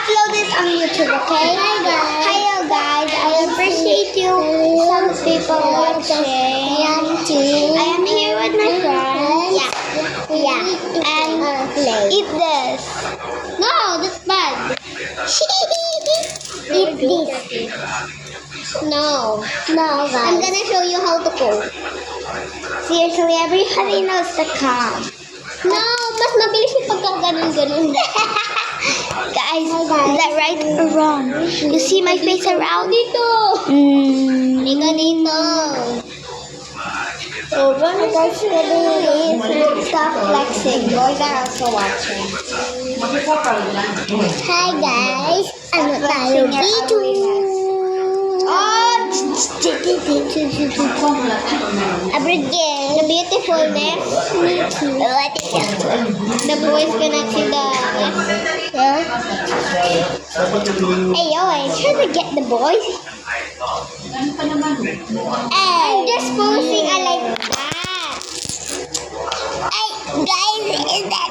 upload it on YouTube, okay? Hello guys, I appreciate you. Some people watching. I am here with my friends. Yeah. And eat this. No, that's bad. Eat this. No, guys. I'm gonna show you how to cook. Seriously, everybody knows the calm. No, mas mabilis yung pagkaganon-ganon. Guys, is that right or wrong? You see my face around? Dito. Dito. So, when you guys really stop flexing, boys are also watching. Hi guys, ano tayo dito? Again, the beautifulness. The boys cannot see the Hey yo, I trying to get the boys. I'm just posing like that. Hey guys, is that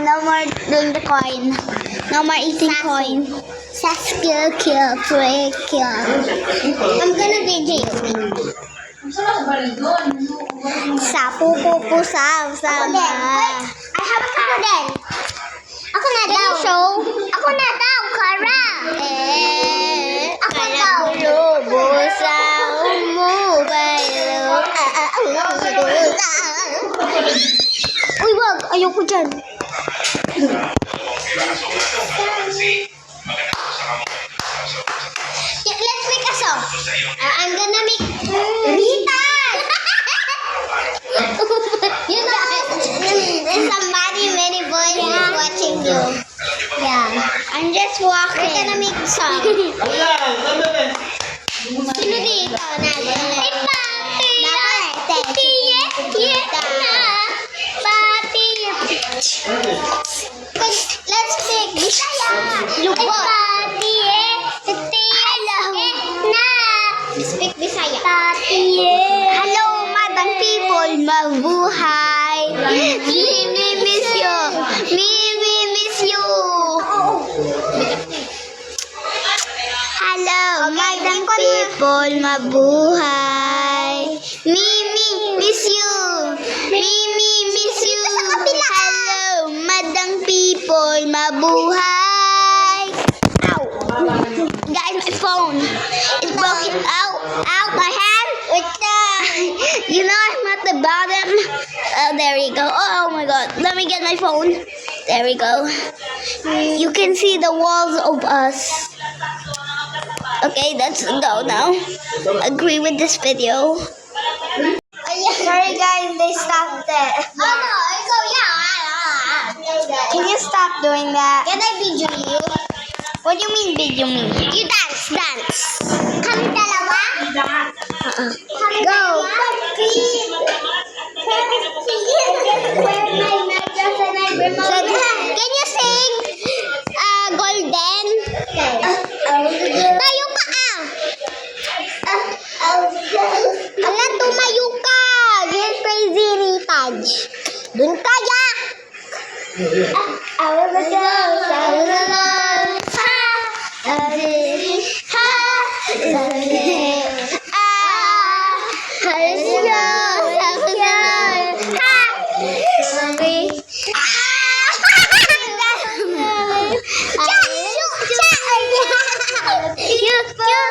no more doing the coin. No more eating coin. Kill, pray, kill. I'm gonna DJ you. Sapu, pupu, sama. I have a crocodile. Ako na daw. Show? Ako na daw, Kara. Ako daw. Lubo sa mobile. Uy, wag. Ayoko dyan. Let's make a song. I'm gonna make Rita. You know, there's somebody, many boys is watching you. Yeah, I'm just walking. We're gonna make a song. Sino dito? Let's pick Bisaya. Speak Bisaya. Hello, madam people, mabuhay. Mimi miss you. Mimi miss you. Hello, madam people, mabuhay. Mimi miss you. Mimi miss you. Hello, madam people, mabuhay. Ow. Guys, my phone is broken. Ow, my hand. You know I'm at the bottom. Oh, there we go. Oh my god. Let me get my phone. There we go. You can see the walls of us. Okay, let's go now. Agree with this video. Sorry guys, they stopped it. Can you stop doing that? Can I video you? What do you mean video me? You dance. Kami dalawa? Go. Can you sing Golden? Tayo ka Ala, tumayo ka. Get crazy, Ritaj. Dun kaya. I will go. Cute.